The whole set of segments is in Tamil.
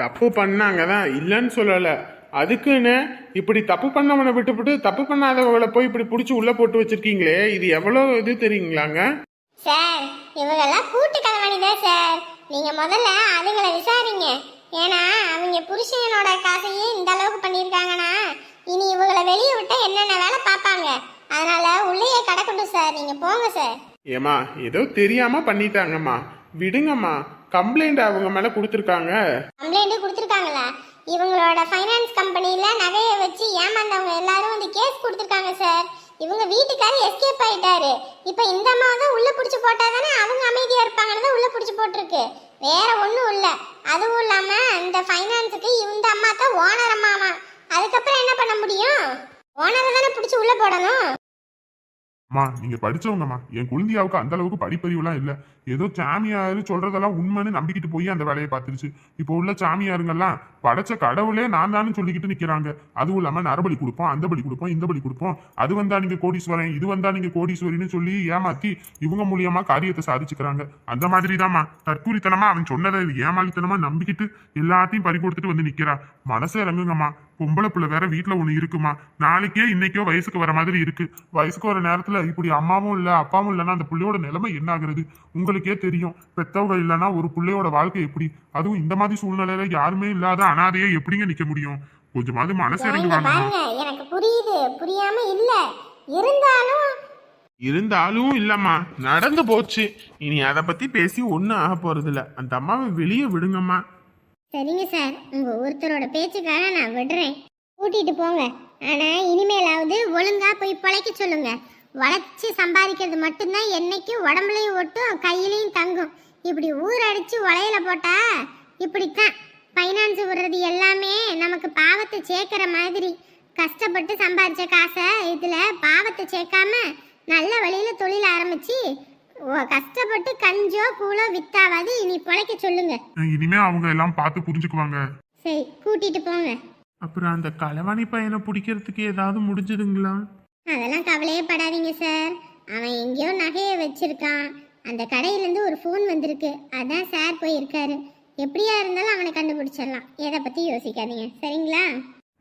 தப்பு பண்ணாங்க தான் இல்லைன்னு சொல்லலை. அதுக்குன்னு இப்படி தப்பு பண்ணவனை விட்டுவிட்டு தப்பு பண்ணாதவங்களை போய் இப்படி பிடிச்சி உள்ள போட்டு வச்சிருக்கீங்களே, இது எவ்வளோ இது தெரியுங்களாங்க? சார் இவங்கெல்லாம் கூட்டு கலவாணிதான் சார். நீங்க முதல்ல அதுங்களை விசாரிங்க. ஏன்னா அவங்க புருஷனோட காசையே இந்த அளவுக்கு பண்ணியிருக்காங்கன்னா இனி இவங்களை வெளியே விட்டா என்னென்ன வேலை பார்ப்பாங்க. அதனால உள்ளேயே கிடக்கட்டும் சார், நீங்க போங்க சார். ஏமா ஏதோ தெரியாம பண்ணிட்டாங்கம்மா, விடுங்கம்மா. கம்ப்ளைண்ட் அவங்க மேல கொடுத்துருக்காங்க. கம்ப்ளைண்ட் கொடுத்துருக்காங்களா? இவங்களோட ஃபைனான்ஸ் கம்பெனியில நகையை வச்சு ஏமாந்தவங்க எல்லாரும் வந்து கேஸ் கொடுத்துருக்காங்க சார். இவங்க வீட்டுக்காரர் எஸ்கேப் ஆயிட்டாரு. இப்போ இந்த அம்மா தான் உள்ள பிடிச்சி போட்டாதானே அவங்க அமைதியா இருப்பாங்கன்னு தான் உள்ள பிடிச்சி போட்டிருக்கு. வேற ஒன்றும் இல்லை. அதுவும் இல்லாம இந்த ஃபைனான்ஸுக்கு இந்த அம்மா தான் ஓனர் அம்மாவா. அதுக்கப்புறம் என்ன பண்ண முடியும்? ஓனரை தானே பிடிச்சி உள்ள போடணும். அம்மா நீங்க படிச்சவங்கம்மா. என் குழந்தையாவுக்கு அந்த அளவுக்கு படிப்பறிவுலாம் இல்ல. ஏதோ சாமியாரு சொல்றதெல்லாம் உண்மைன்னு நம்பிக்கிட்டு போய் அந்த வேலையை பார்த்துருச்சு. இப்போ உள்ள சாமியாருங்கெல்லாம் படைச்ச கடவுளே நான் தானு சொல்லிக்கிட்டு நிக்கிறாங்க. அதுவும் இல்லாம நரபலி கொடுப்போம், அந்த பலி கொடுப்போம், இந்த பலி கொடுப்போம், அது வந்தா நீங்க கோடீஸ்வரன், இது வந்தா நீங்க கோடீஸ்வரின்னு சொல்லி ஏமாத்தி இவங்க மூலியமா காரியத்தை சாதிச்சுக்கிறாங்க. அந்த மாதிரி தான்மா தற்கூரித்தனமா அவன் சொன்னதை ஏமாளித்தனமா நம்பிக்கிட்டு எல்லாத்தையும் பறி கொடுத்துட்டு வந்து நிக்கிறா. மனசே இறங்குங்கம்மா. பொம்பளை பிள்ளை வேற வீட்டுல ஒண்ணு இருக்குமா. நாளைக்கே இன்னைக்கோ வயசுக்கு வர மாதிரி இருக்கு. வயசுக்கு வர நேரத்துல இப்படி அம்மாவும் இல்ல அப்பாவும் இல்லைன்னா அந்த பிள்ளையோட நிலைமை என்ன ஆகுறது உங்களுக்கே தெரியும். பெத்தவங்க இல்லைன்னா ஒரு பிள்ளையோட வாழ்க்கை எப்படி, அதுவும் இந்த மாதிரி சூழ்நிலையில யாருமே இல்லாத அனாதையே எப்படிங்க நிக்க முடியும்? கொஞ்சமாவது மனசு இறங்கி வாங்க. எனக்கு புரியுது, புரியாம இல்ல. இருந்தாலும் இல்லம்மா, நடந்து போச்சு. இனி அதை பத்தி பேசி ஒன்னும் ஆக போறது இல்ல. அந்த அம்மாவை வெளியே விடுங்கம்மா. சரிங்க சார், உங்க ஒருத்தரோட பேச்சுக்காக நான் விடுறேன். கூட்டிட்டு போங்க. ஆனா இனிமேலாவது ஒழுங்கா போய் பிழைக்க சொல்லுங்க. வளைச்சு சம்பாதிக்கிறது மட்டும்தான் என்னைக்கும் உடம்புலையும் ஒட்டும் கையிலையும் தங்கும். இப்படி ஊரடிச்சு உலையில போட்டா இப்படித்தான். ஃபைனான்ஸ் விடுறது எல்லாமே நமக்கு பாவத்தை சேர்க்கிற மாதிரி. கஷ்டப்பட்டு சம்பாதிச்ச காசை இதுல பாவத்தை சேர்க்காம நல்ல வழியில தொழில் ஆரம்பிச்சு கஷ்டப்பட்டு கஞ்சோ கூழோ வித்தாவாது இனி பிழைக்க சொல்லுங்க. இனிமே அவங்க எல்லாம் பார்த்து புரிஞ்சுக்குவாங்க. சரி கூட்டிட்டு போங்க. அப்புறம் அந்த களவாணி பையனை பிடிக்கிறதுக்கு ஏதாவது முடிஞ்சதுங்களா? அதெல்லாம் கவலையே படாதீங்க சார். அவன் எங்கேயோ நகையை வச்சிருக்கான். அந்த கடையிலேருந்து ஒரு ஃபோன் வந்திருக்கு. அதான் சார் போய் இருக்காரு. எப்படியா இருந்தாலும் அவனை கண்டுபிடிச்சிடலாம். எதை பற்றி யோசிக்காதீங்க, சரிங்களா?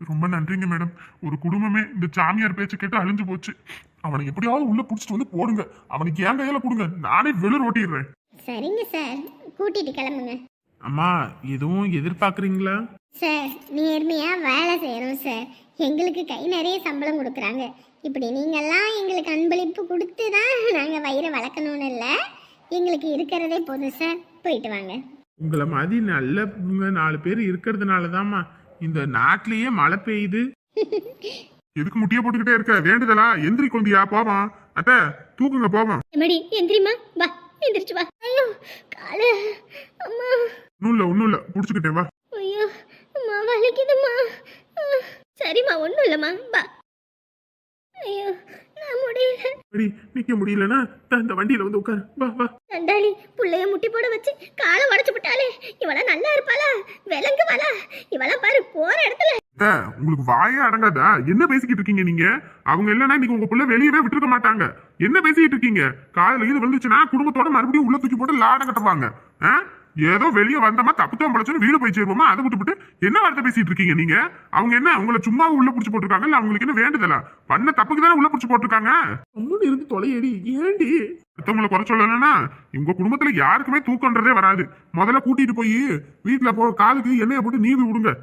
ரொம்ப நன்றிங்க மேடம். ஒரு குடும்பமே இந்த சாமியார் பேச்சு கேட்டு அழிஞ்சு போச்சு. அவனை எப்படியாவது உள்ள புடிச்சிட்டு வந்து போடுங்க. அவனுக்கு என் கையில கொடுங்க, நானே வெளிர் ஓட்டிடுறேன். சரிங்க சார், கூட்டிட்டு கிளம்புங்க. அம்மா எதுவும் எதிர்பார்க்குறீங்களா? சார் நேர்மையா வேலை செய்யறோம் சார். எங்களுக்கு கை நிறைய சம்பளம் கொடுக்குறாங்க. இப்படி நீங்கெல்லாம் எங்களுக்கு அன்பளிப்பு கொடுத்து தான் நாங்கள் வயிறை வளர்க்கணும்னு இல்லை. எங்களுக்கு இருக்கிறதே போதும் சார். போயிட்டு வாங்க. உங்களை மாதிரி நல்லவங்க 4 பேர் இருக்கிறதுனால தான்மா இந்த நாட்டிலேயே மழை பெய்யுது. எதுக்கு முட்டிய போட்டுக்கிட்டே இருக்க? வேண்டுதலா? எந்திரி கொண்டியா, போவான். அத்த தூக்குங்க, போவான். எமடி எந்திரிமா, வா எந்திரிச்சு வா. ஐயோ காலு அம்மா. ஒன்னும் இல்ல புடிச்சுக்கிட்டேன், வா. ஐயோ அம்மா வலிக்குதுமா. சரிம்மா ஒன்றும் இல்லைம்மா, வா. ஐயோ நான் முடியல. நிக்க முடியலன்னா இந்த வண்டியில வந்து உட்காரு, வா வா. நண்டாளி புள்ளைய முட்டி போட வச்சு காலை உடச்சு விட்டாலே. இவளா நல்லா இருப்பாளா? விளங்குவாளா? இவளா பாரு போற இடத்துல. உங்களுக்கு வாயே அடங்காதா? என்ன பேசிக்கிட்டு இருக்கீங்க நீங்க? அவங்க இல்லைன்னா இன்னைக்கு உங்க பிள்ளை வெளியவே விட்டுருக்க மாட்டாங்க. என்ன பேசிக்கிட்டு இருக்கீங்க? காலையில இது வந்துச்சுன்னா குடும்பத்தோட மறுபடியும் உள்ள தூக்கி போட்டு லாடம் கட்டுவாங்க. ஏதோ வெளியே வந்தமா தப்புத்தம் பழச்சுன்னு வீடு போய் சேருவோமா, அதை விட்டுவிட்டு என்ன வார்த்தை பேசிட்டு இருக்கீங்க நீங்க? அவங்க என்ன உங்களை சும்மா உள்ள புடிச்சு போட்டிருக்காங்க? இல்ல அவங்களுக்கு என்ன வேண்டுதலா? பண்ண தப்புக்கு தானே உள்ள புடிச்சு போட்டிருக்காங்க. ஒன்னு இருந்து தொலையடி, ஏண்டி மத்தவங்களை குறை சொல்லணும்னா உங்க குடும்பத்துல யாருக்குமே தூக்கன்றதே வராது. முதல்ல கூட்டிட்டு போய் வீட்டுல காலுக்கு எண்ணெயை போட்டு நீவி விடுங்க.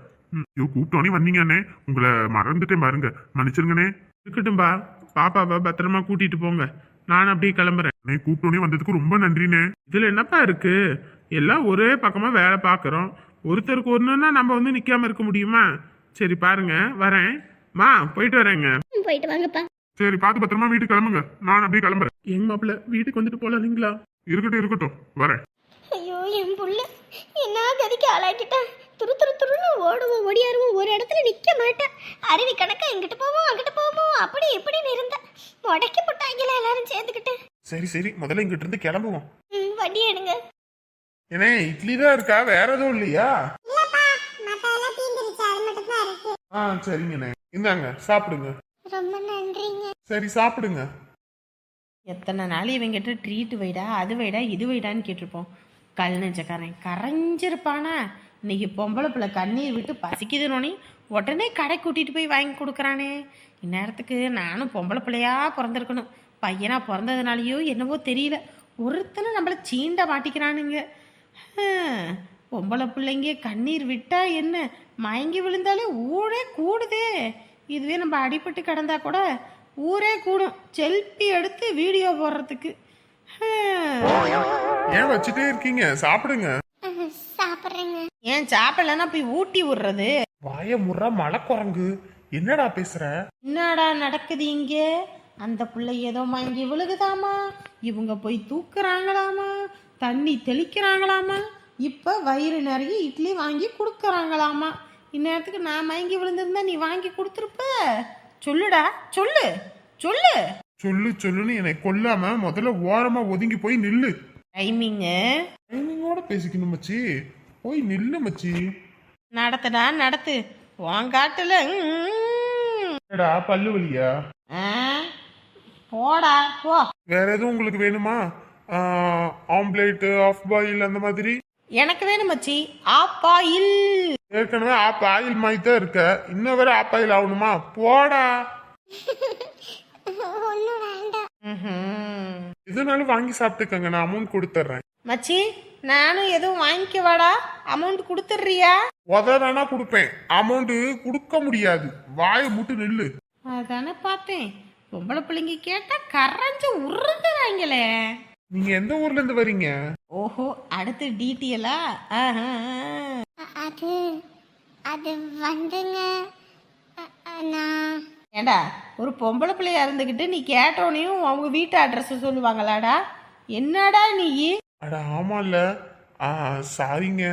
கூப்பிட்டோன்னே வந்தீங்கண்ணே, உங்களை மறந்துட்டேன் பாருங்க, மன்னிச்சிருங்கண்ணே. இருக்கட்டும்பா, பாப்பாவை பத்திரமா கூட்டிட்டு போங்க. நான் அப்படியே கிளம்புறேன். கூப்பிட்டோன்னே வந்ததுக்கு ரொம்ப நன்றிண்ணே. இதுல என்னப்பா இருக்கு? எல்லாம் ஒரே பக்கமா வேலை பார்க்குறோம். ஒருத்தருக்கு ஒண்ணுன்னா நம்ம வந்து நிக்காம இருக்க முடியுமா? சரி பாருங்க, வரேன். மா போயிட்டு வரேங்க. போயிட்டு வாங்கப்பா. சரி பார்த்து பத்திரமா வீட்டுக்கு கிளம்புங்க. நான் அப்படியே கிளம்புறேன். எங்க மாப்பிள்ள வீட்டுக்கு வந்துட்டு போலாம் இல்லைங்களா? இருக்கட்டும் வரேன். ஐயோ என் புள்ள என்ன கதிக்கு ஆளாக்கிட்டான். துருன்னு ஓடுவோம் ஓடியாருவோம், ஒரு இடத்துல நிக்க மாட்டேன். அருவி கணக்கா இங்கிட்டு போவோம் அங்கிட்டு போவோம், அப்படி இப்படின்னு இருந்தா முடக்கி போட்டாங்களா எல்லாரும் சேர்ந்துக்கிட்டு. சரி முதல்ல இங்கிட்டு இருந்து கிளம்புவோம். வண்டி எடுங்க. ஏன்னா இட்லி தான் இருக்கா, வேற எதுவும் இல்லையா? சரிங்கண்ணே, இந்தாங்க சாப்பிடுங்க. ரொம்ப நன்றிங்க. சரி சாப்பிடுங்க. எத்தனை நாள் இவங்கிட்ட ட்ரீட் வைடா, அது வைடா, இது வைடான்னு கேட்டிருப்போம். கல் நெஞ்சக்காரன் கரைஞ்சிருப்பானா? இன்னைக்கு பொம்பளை பிள்ளை கண்ணீர் விட்டு பசிக்குதுனோனே உடனே கடை கூட்டிகிட்டு போய் வாங்கி கொடுக்குறானே. இந்நேரத்துக்கு நானும் பொம்பளை பிள்ளையா பிறந்திருக்கணும். பையனா பிறந்ததுனாலையோ என்னவோ தெரியல, ஒருத்தனை நம்மளை சீண்ட மாட்டிக்கிறானுங்க. பொம்பளை பிள்ளைங்க கண்ணீர் விட்டா என்ன, மயங்கி விழுந்தாலே ஊரே கூடுதே. இதுவே நம்ம அடிபட்டு கிடந்தா கூட ஊரே கூடும் செல்ஃபி எடுத்து வீடியோ போடுறதுக்கு. ஏன் வச்சுட்டே இருக்கீங்க? சாப்பிடுங்க. சாப்பிட்றேங்க. ஏன் சாப்பிடலன்னா போய் ஊட்டி விடுறது? வாய முறா மலை குரங்கு, என்னடா பேசுற? என்னடா நடக்குது இங்க? அந்த பிள்ளை ஏதோ மயங்கி விழுகுதாமா, இவங்க போய் தூக்குறாங்களாமா, தண்ணி தெளிக்கிறாங்களாமா, இப்ப வயிறு நிறைய இட்லி வாங்கி கொடுக்கறாங்களாமா. இந்நேரத்துக்கு நான் மயங்கி விழுந்திருந்தா நீ வாங்கி கொடுத்துருப்ப. சொல்லுடா, சொல்லு சொல்லு. சொல்லு சொல்லுன்னு என்னை கொல்லாம முதல்ல ஓரமா ஒதுங்கி போய் நில்லு. டைமிங்கு டைமிங்கோட பேசிக்கணும் மச்சி. போய் நில்லு மச்சி. நடத்துடா நடத்து. வாங்காட்டுல என்னடா பல்லு வலியா? போடா போ. வேற எதுவும் உங்களுக்கு வேணுமா? ஆம்லேட், ஆஃப் பாயில் அந்த மாதிரி? எனக்கு வேணும் மச்சி ஆப்பாயில். ஏற்கனவே ஆப் ஆயில் மாதிரி தான் இருக்க, இன்னும் வேற ஆப் ஆயில் ஆகணுமா? போடா. ஒன்றும் வேண்டாம். எதுனாலும் வாங்கி சாப்பிட்டுக்கங்க, நான் அமௌண்ட் கொடுத்துட்றேன். மச்சி நானும் எதுவும் வாங்கிக்கவாடா, அமௌண்ட் கொடுத்துட்றியா? உதறானா கொடுப்பேன், அமௌண்ட் கொடுக்க முடியாது. வாயை முட்டு நில்லு. அதானே பார்த்தேன், பொம்பளை பிள்ளைங்க கேட்டா கரைஞ்சு உருந்துறாங்களே. நீங்க எந்த ஊர்ல இருந்து வரீங்க? ஓஹோ, அடுத்து டீட்டெயிலா? அது அது வந்துங்க, நான் ஏண்டா ஒரு பொம்பளை பிள்ளையா இருந்துக்கிட்டு நீ கேட்டோனையும் அவங்க வீட்டு அட்ரஸ் சொல்லுவாங்களாடா? என்னடா நீ? அட ஆமால, சாரிங்க.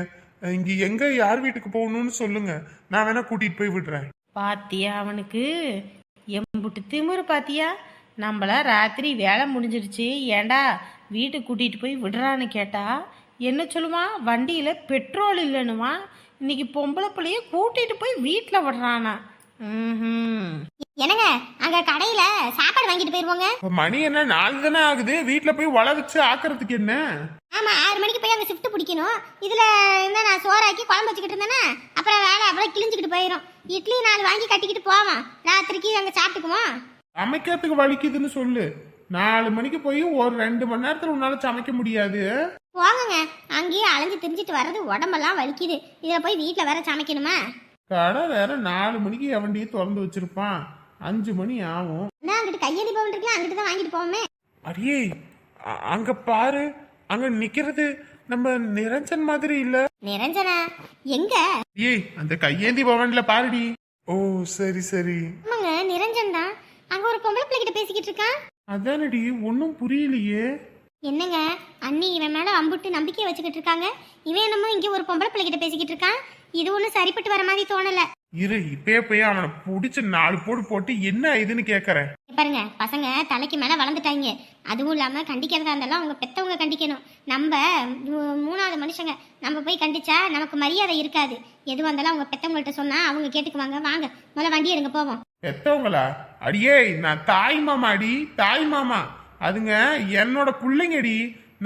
இங்க எங்க யார் வீட்டுக்கு போகணும்னு சொல்லுங்க, நான் வேணா கூட்டிட்டு போய் விடுறேன். பாத்தியா அவனுக்கு எம்புட்டு திமிரு பாத்தியா? நம்மள ராத்திரி வேலை முடிஞ்சிருச்சு, ஏண்டா வீட்டுக்கு கூட்டிட்டு போய் விடுறான்னு கேட்டா என்ன சொல்லுமா? வண்டியில பெட்ரோல் இல்லைன்னுமா. இன்னைக்கு பொம்பளை பிள்ளைய கூட்டிட்டு போய் வீட்டில் விடுறானா? என்னங்க அங்க கடையில சாப்பாடு வாங்கிட்டு போயிருவோங்க. மணி என்ன 4 தானே ஆகுது, வீட்டுல போய் வள வச்சு ஆக்குறதுக்கு என்ன? ஆமா, 6 மணிக்கு போய் அங்க ஷிஃப்ட் பிடிக்கணும். இதுல என்ன நான் சோறாக்கி குழம்பு வச்சுக்கிட்டு இருந்தேன்னா அப்புறம் வேலை அப்புறம் கிழிஞ்சுக்கிட்டு போயிடும். இட்லி 4 வாங்கி கட்டிக்கிட்டு போவான், ராத்திரிக்கு அங்க சாப்பிட்டுக்குவோம். சமைக்கிறதுக்கு வலிக்குதுன்னு சொல்லு. 4 மணிக்கு போய் ஒரு 2 மணி நேரத்துல உன்னால சமைக்க முடியாது. போங்கங்க, அங்கேயே அலைஞ்சு திரிஞ்சிட்டு வர்றது உடம்பெல்லாம் வலிக்குது. இதுல போய் வீட்டுல வேற சமைக்கணுமா? கடை வேற 4 மணிக்கு எவண்டியே திறந்து வச்சிருப்பான், 5 மணி ஆகும். நான் அங்கிட்டு கையெழுதி போகணும் இருக்கலாம், அங்கிட்டு தான் வாங்கிட்டு போவோமே. அடியே அங்க பாரு, அங்க நிக்கிறது நம்ம நிரஞ்சன் மாதிரி இல்ல? நிரஞ்சனா எங்க? ஏய் அந்த கையேந்தி பவன்ல பாருடி. ஓ சரி சரி. ஆமாங்க, நிரஞ்சன் தான். அங்க ஒரு பொம்பளை பிள்ளைகிட்ட பேசிக்கிட்டு இருக்கான். அதானடி, ஒன்னும் புரியலையே. என்னங்க அண்ணி இவன் மேல அம்புட்டு நம்பிக்கை வச்சுக்கிட்டு இருக்காங்க, இவன் என்னமோ இங்க ஒரு பொம்பளை பிள்ளைகிட்ட பேசிக்கிட்டு இருக்கான். இது ஒன்றும் சரிப்பட்டு வர மாதிரி தோணல. இரு இப்பயே போய் அவனை பிடிச்சு 4 போடு போட்டு என்ன இதுன்னு கேக்குறேன். பாருங்க, பசங்க தலைக்கு மேல வளர்ந்துட்டாங்க. அதுவும் இல்லாம கண்டிக்கிறதா இருந்தாலும் அவங்க பெத்தவங்க கண்டிக்கணும். நம்ம 3வது மனுஷங்க, நம்ம போய் கண்டிச்சா நமக்கு மரியாதை இருக்காது. எது வந்தாலும் அவங்க பெத்தவங்கள்ட்ட சொன்னா அவங்க கேட்டுக்குவாங்க. வாங்க முதல்ல வண்டி எடுங்க போவோம். பெத்தவங்களா? அடியே நான் தாய் மாமா அடி, தாய் மாமா. அதுங்க என்னோட பிள்ளைங்கடி,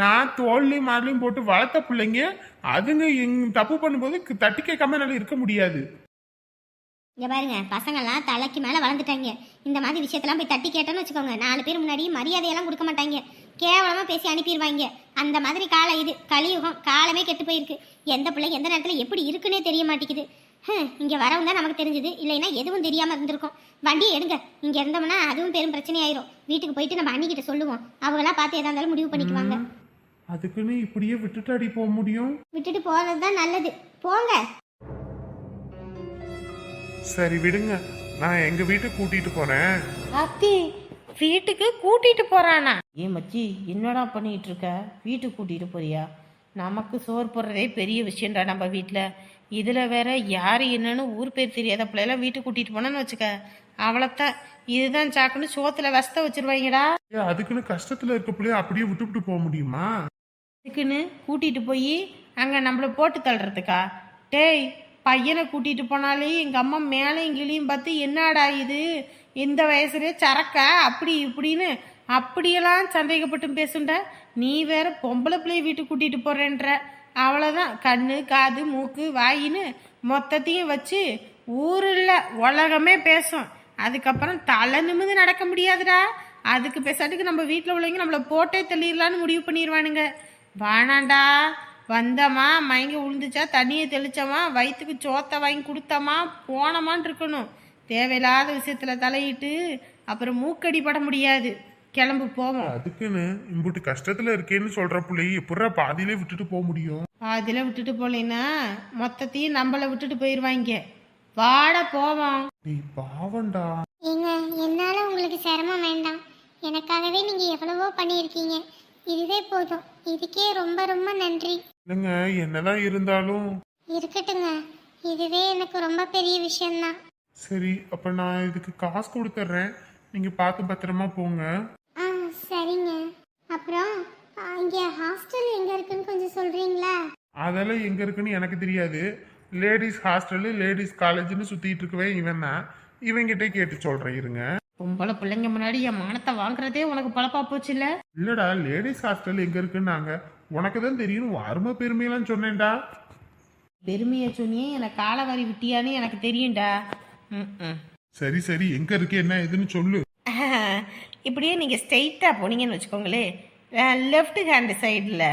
நான் தோல்லையும் மாடலையும் போட்டு வளர்த்த பிள்ளைங்க. அதுங்க தப்பு பண்ணும்போது தட்டி கேட்காம என்னால இருக்க முடியாது. இங்க பாருங்க, பசங்கள்லாம் தலைக்கு மேல வளர்ந்துட்டாங்க. இந்த மாதிரி விஷயத்தெல்லாம் போய் தட்டி கேட்டோன்னு வச்சுக்கோங்க, 4 பேர் முன்னாடி மரியாதையெல்லாம் கொடுக்க மாட்டாங்க, கேவலமா பேசி அனுப்பிடுவாங்க. அந்த மாதிரி காலம் இது, கலியுகம். காலமே கெட்டு போயிருக்கு. எந்த பிள்ளை எந்த நேரத்துல எப்படி இருக்குன்னே தெரிய மாட்டேங்குது. இங்க வரவும் தான் நமக்கு தெரிஞ்சது, இல்லைன்னா எதுவும் தெரியாம இருந்திருக்கும். வண்டியை எடுங்க, இங்க இருந்தோம்னா அதுவும் பெரும் பிரச்சனையாயிரும். வீட்டுக்கு போயிட்டு நம்ம அண்ணிக்கிட்ட சொல்லுவோம், அவங்களா பார்த்து எதா இருந்தாலும் முடிவு பண்ணிக்குவாங்க. அதுக்குன்னு இப்படியே விட்டுட்டு அடி போக முடியும்? விட்டுட்டு போறதுதான் நல்லது. போங்க. சரி விடுங்க, நான் எங்க வீட்டுக்கு கூட்டிட்டு போறேன். அத்தி வீட்டுக்கு கூட்டிட்டு போறானா? ஏ மச்சி என்னடா பண்ணிட்டு இருக்க? வீட்டுக்கு கூட்டிட்டு போறியா? நமக்கு சோறு போடுறதே பெரிய விஷயம்டா நம்ம வீட்டில். இதில் வேற யார் என்னன்னு ஊர் பேர் தெரியாத பிள்ளைலாம் வீட்டுக்கு கூட்டிட்டு போனான்னு வச்சுக்க, அவ்வளோத்தான். இதுதான் சாக்குன்னு சோத்துல வசத்த வச்சிருவாங்கடா. அதுக்குன்னு கஷ்டத்துல இருக்க பிள்ளைய அப்படியே விட்டுவிட்டு போக முடியுமா? இதுக்குன்னு கூட்டிட்டு போய் அங்கே நம்மளை போட்டு தள்ளுறதுக்கா? டேய், பையனை கூட்டிட்டு போனாலே எங்கள் அம்மா மேலேயும் கிளியும் பார்த்து என்னடா இது இந்த வயசுலேயே சரக்கா அப்படி இப்படின்னு அப்படியெல்லாம் சந்தேகப்பட்டு பேசுண்ட. நீ வேற பொம்பளை பிள்ளைய வீட்டுக்கு கூட்டிட்டு போறேன்ற. அவ்வளோதான். கண்ணு காது மூக்கு வாயின்னு மொத்தத்தையும் வச்சு ஊரில் உலகமே பேசும். அதுக்கப்புறம் தலை நிமிந்து நடக்க முடியாதுடா. அதுக்கு பேசாட்டுக்கு நம்ம வீட்டில் உள்ளவங்க நம்மளை போட்டே தள்ளிடலான்னு முடிவு பண்ணிடுவானுங்க. வேணாண்டா, வந்தோமா மயங்கி விழுந்துச்சா தண்ணியை தெளிச்சோமா வயிற்றுக்கு சோத்தை வாங்கி கொடுத்தோமா போனோமான்னு இருக்கணும். தேவையில்லாத விஷயத்தில் தலையிட்டு அப்புறம் மூக்கடி பட முடியாது. கிளம்பு போவோம். அதுக்குன்னு இம்புட்டு கஷ்டத்துல இருக்கேன்னு சொல்ற பிள்ளைய எப்படா பாதியிலே விட்டுட்டு போக முடியும்? அதில் விட்டுட்டு போகலைன்னா மொத்தத்தையும் நம்மளை விட்டுட்டு போயிடுவாங்க. வாட போவோம். நீ பாவண்டா. ஏங்க என்னால உங்களுக்கு சிரமம் வேண்டாம். எனக்காகவே நீங்க எவ்வளவோ பண்ணியிருக்கீங்க. இதுவே போதும். இதுக்கே ரொம்ப ரொம்ப நன்றி. இல்லைங்க, என்னதான் இருந்தாலும் இருக்கட்டுங்க, இதுவே எனக்கு ரொம்ப பெரிய விஷயம்தான். சரி, அப்ப நான் இதுக்கு காசு கொடுத்துட்றேன். நீங்க பார்த்து பத்திரமா போங்க. ஆ சரிங்க. அப்புறம் இங்கே ஹாஸ்டல் எங்க இருக்குன்னு கொஞ்சம் சொல்றீங்களா? அதெல்லாம் எங்க இருக்குன்னு எனக்கு தெரியாது. லேடிஸ் ஹாஸ்டலு லேடிஸ் காலேஜ்னு சுத்திட்டு இருக்கவே இவன் தான். இவங்கிட்டே கேட்டு சொல்றேன் இருங்க. பொம்பளை பிள்ளைங்க முன்னாடி என் மானத்தை வாங்குறதே உனக்கு பழப்பா போச்சு இல்ல? இல்லடா, லேடிஸ் ஹாஸ்டல் எங்க இருக்குன்னாங்க. உனக்கு தான் தெரியும். அருமை பெருமையெல்லாம் சொன்னேன்டா. பெருமையை சொன்னியே எனக்கு காலவாரி விட்டியான்னு எனக்கு தெரியும்டா. சரி சரி, எங்க இருக்கு என்ன ஏதுன்னு சொல்லு. இப்படியே நீங்கள் ஸ்ட்ரெயிட்டாக போனீங்கன்னு வச்சுக்கோங்களேன், லெஃப்ட் ஹேண்டு சைடில்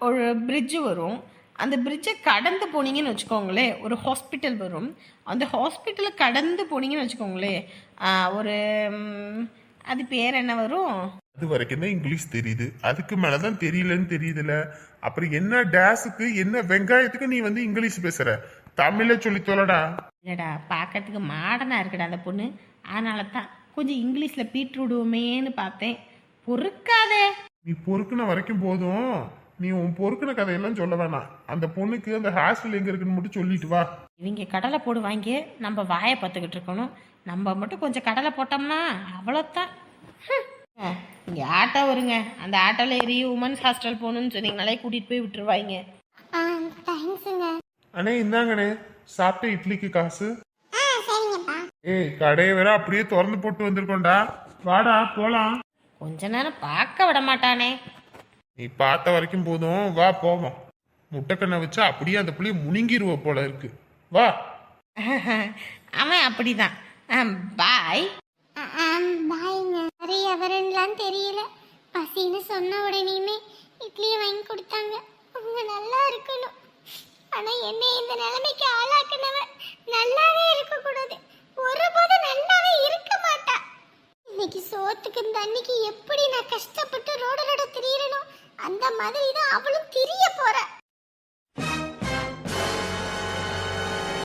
ஒரு பிரிட்ஜு வரும். அந்த பிரிட்ஜை கடந்து போனீங்கன்னு வச்சுக்கோங்களேன் ஒரு ஹாஸ்பிட்டல் வரும். அந்த ஹாஸ்பிட்டலை கடந்து போனீங்கன்னு வச்சுக்கோங்களேன் ஒரு அது பேர் என்ன வரும்? அது வரைக்கும் தான் இங்கிலீஷ் தெரியுது, அதுக்கு மேலதான் தெரியலன்னு தெரியுதுல. அப்புறம் என்ன டேஸுக்கு என்ன வெங்காயத்துக்கு நீ வந்து இங்கிலீஷ் பேசுற? தமிழ சொல்லி தொலைடா. இல்லைடா, பார்க்கறதுக்கு மாடனாக இருக்குடா அந்த பொண்ணு. அதனால தான் கொஞ்சம் இங்கிலீஷில் பீட்ரூடுமேன்னு பார்த்தேன். பொறுக்காதே. நீ பொறுக்குன வரைக்கும் போதும். நீ உன் பொறுக்குன கதையெல்லாம் சொல்ல வேணாம். அந்த பொண்ணுக்கு அந்த ஹாஸ்டல் எங்க இருக்குன்னு மட்டும் சொல்லிட்டு வா. இவங்க கடலை போடுவாங்க, நம்ம வாயை பார்த்துக்கிட்டு இருக்கணும். நம்ம மட்டும் கொஞ்சம் கடலை போட்டோம்னா அவ்வளோத்தான். இங்கே ஆட்டோ வருங்க, அந்த ஆட்டோவில் ஏறி உமன்ஸ் ஹாஸ்டல் போகணுன்னு சொன்னீங்கனாலே கூட்டிகிட்டு போய் விட்டுருவாங்க. ஆ தேங்க்ஸுங்க. அண்ணே இந்தாங்கண்ணே, சாப்பிட்ட இட்லிக்கு காசு. ஆ சரிங்கப்பா. ஏய், கடையை வேற அப்படியே திறந்து போட்டு வந்திருக்கோண்டா. வாடா போலாம். கொஞ்ச நேரம் பார்க்க விட மாட்டானே. நீ பார்த்த வரைக்கும் போதும், வா போவோம். முட்டைக்கண்ணை வச்சா அப்படியே அந்த புள்ளைய முழுங்கிருவ போல இருக்கு. வா. அவன் அப்படிதான். பாய். பாய்ங்க. சரி அவருங்களான்னு தெரியல. பசின்னு சொன்ன உடனேயுமே இட்லியை வாங்கி கொடுத்தாங்க. அவங்க நல்லா இருக்கணும். ஆனா என்னை இந்த நிலைமைக்கு ஆளாக்குனவன் நல்லாவே இருக்கக்கூடாது. ஒருபோதும் நல்லாவே இருக்க மாட்டா. இன்னைக்கு சோத்துக்கு தண்ணிக்கு எப்படி நான் கஷ்டப்பட்டு ரோட திரியறனோ அந்த மாதிரி தான் அவளும் திரிய போறா.